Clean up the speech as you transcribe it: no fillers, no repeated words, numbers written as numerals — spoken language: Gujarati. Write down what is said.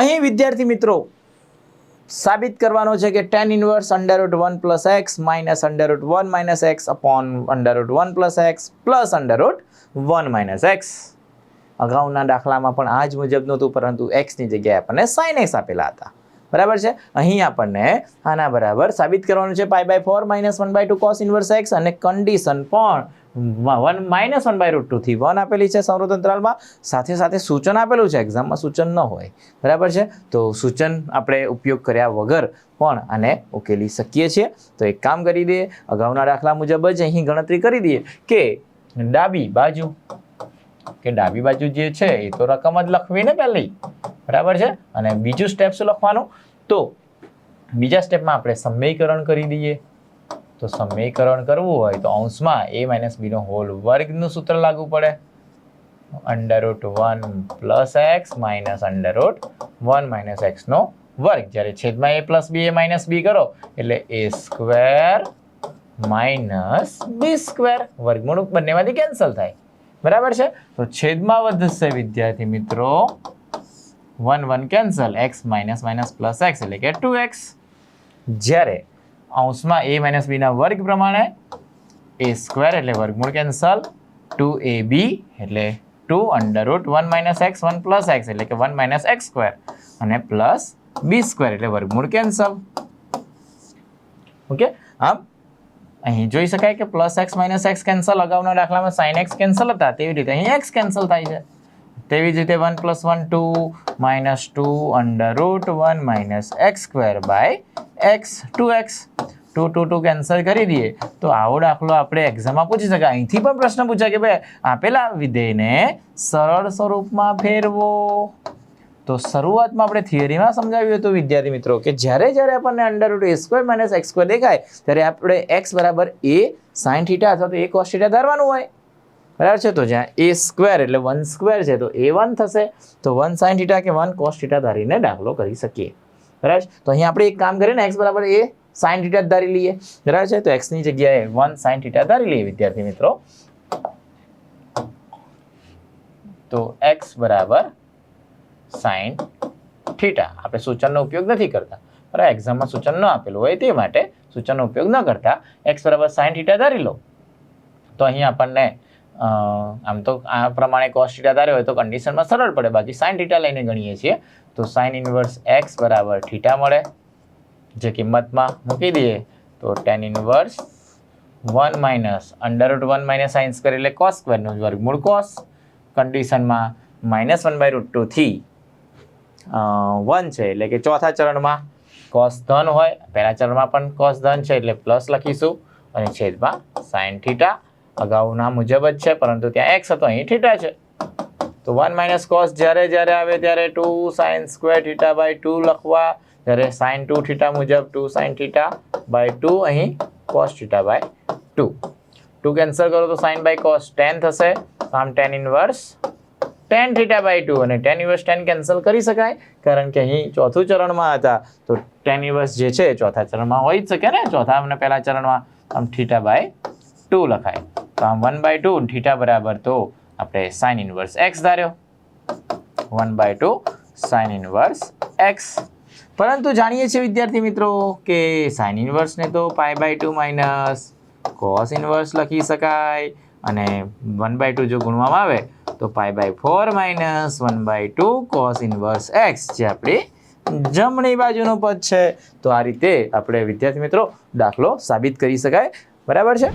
અહીં વિદ્યાર્થી મિત્રો સાબિત કરવાનો છે કે tan inverse under root 1 plus x minus under root 1 minus x upon under root 1 plus x plus under root 1 minus x. અગાઉના દાખલામાં પણ આ જ મુજબનું હતું, પરંતુ એક્સની જગ્યાએ આપણને સાઇન એક્સ આપેલા હતા. બરાબર છે. અહીં આપણને આના બરાબર સાબિત કરવાનું છે pi by 4 minus 1/2 cos inverse x, અને કન્ડિશન પણ 1 માઇનસ 1/√2 થી 1 આપેલી છે સંવૃત અંતરાલમાં. સાથે સાથે સૂચન આપેલું છે, એક્ઝામમાં સૂચન ન હોય. બરાબર છે. તો સૂચન આપણે ઉપયોગ કર્યા વગર પણ આને ઉકેલી શકીએ છીએ. તો એક કામ કરી દઈએ, અગાઉના દાખલા મુજબ જ અહીં ગણતરી કરી દઈએ કે ડાબી બાજુ જે છે એ તો રકમ જ લખવી ને પહેલી. બરાબર છે. અને બીજું સ્ટેપ શું લખવાનું? તો બીજા સ્ટેપમાં આપણે સમીકરણ કરી દઈએ. તો સમીકરણ કરવું હોય તો અંશમાં a માઇનસ b નો હોલ વર્ગનું સૂત્ર લાગુ પડે. Under root 1 plus x minus under root 1 minus x નો વર્ગ. જ્યારે છેદમાં a plus b, a minus b કરો એટલે a square minus b square. વર્ગમૂળ બંનેમાંથી કેન્સલ થાય. બરાબર છે. તો છેદમાં વધશે વિદ્યાર્થી મિત્રો 1 1 cancel, x minus minus plus x એટલે કે 2x. જ્યારે અંશમાં a માઇનસ b ના વર્ગ પ્રમાણે a સ્ક્વેર એટલે વર્ગમૂળ કેન્સલ, 2ab એટલે 2 under root 1 minus x 1 plus x એટલે કે 1 માઇનસ એક્સ સ્ક્વેર, અને પ્લસ b સ્ક્વેર એટલે વર્ગમૂળ કેન્સલ. ઓકે. આમ અહીં જોઈ શકાય કે plus x minus x cancel, અગાઉના દાખલામાં સાઇન એક્સ કેન્સલ હતા, તેવી રીતે અહીં એક્સ કેન્સલ થાય છે. તેવી જ રીતે 1 + 1 2 minus 2 under root 1 minus x square by x 2x. 2 2 2 cancel કરી દઈએ તો આવો દાખલો આપણે એક્ઝામમાં પૂછી શકાય. અહીંથી પણ પ્રશ્ન પૂછાય કે ભાઈ આપેલા વિધેયને સરળ સ્વરૂપમાં ફેરવો. તો શરૂઆતમાં આપણે થિયરીમાં સમજાવ્યું હતું વિદ્યાર્થી મિત્રો કે જ્યારે આપણને under route a square minus x square દેખાય ત્યારે આપણે x બરાબર a સાઇન થીટા અથવા તો a કોસ થીટા ધારવાનું હોય. બરાબર છે. તો જ્યાં a સ્ક્વેર એટલે 1 સ્ક્વેર છે તો a1 થશે. તો 1 સાઇન થીટા કે 1 કોસ થીટા ધારીને દાખલો કરી શકીએ. બરાબર. તો અહીં આપણે એક કામ કરીએ ને, x બરાબર a સાઇન થીટા ધારી લઈએ. બરાબર છે. તો x ની જગ્યાએ 1 સાઇન થીટા ધારી લઈએ વિદ્યાર્થી મિત્રો. તો x બરાબર સાઇન થીટા. આપણે સૂચનનો ઉપયોગ નથી કરતા. બરાબર. એક્ઝામમાં સૂચન ન આપેલું હોય તે માટે સૂચનનો ઉપયોગ ન કરતા x બરાબર સાઇન થીટા ધારી લો. તો અહીં આપણને આમ તો આ પ્રમાણે કોસ થીટા ધાર્યો હોય તો કન્ડિશનમાં સરળ પડે, બાકી સાઇન થીટા લઈને ગણીએ છીએ. તો સાઇન ઇન્વર્સ x બરાબર થીટા મળે, જે કિંમતમાં મૂકી દઈએ તો tan inverse 1 minus under root 1 minus sine square એટલે કોસ સ્ક્વેરનું વર્ગમૂળ કોસ. કન્ડિશનમાં -1/√2 થી 1 છે એટલે કે ચોથા ચરણમાં કોસ ધન હોય, પહેલા ચરણમાં પણ કોસ ધન છે એટલે પ્લસ લખીશું, અને છેદમાં સાઇન થીટા. અગાઉના મુજબ જ છે, પરંતુ ત્યાં x હતો, અહીં થીટા છે. તો 1 માઇનસ કોસ જ્યારે આવે ત્યારે 2 સાઇન સ્ક્વેર થીટા બાય 2 લખવા. જ્યારે સાઇન 2 થીટા મુજબ 2 સાઇન થીટા બાય 2, અહીં કોસ થીટા બાય 2. 2 કેન્સલ કરો તો સાઇન બાય કોસ tan થશે. આમ tan inverse tan theta by 2, અને tan ઇન્વર્સ tan કેન્સલ કરી શકાય કારણ કે અહીં ચોથું ચરણમાં હતા. તો tan ઇન્વર્સ જે છે ચોથા ચરણમાં હોઈ જ શકે ને, ચોથા અને પહેલા ચરણમાં. આમ થીટા બાય 2 લખાય. તો આમ 1/2 થીટા બરાબર તો આપણે sine inverse x ધાર્યો. 1/2 sine inverse x. પરંતુ જાણીએ છીએ વિદ્યાર્થી મિત્રો કે સાઇન ઇન્વર્સને તો π/2 માઇનસ કોસ ઇન્વર્સ લખી શકાય, અને 1/2 જો ગુણવામાં આવે તો π/4 માઇનસ 1/2 કોસ ઇન્વર્સ x, જે આપણી જમણી બાજુનો પદ છે. તો આ રીતે આપણે વિદ્યાર્થી મિત્રો દાખલો સાબિત કરી શકાય. બરાબર છે.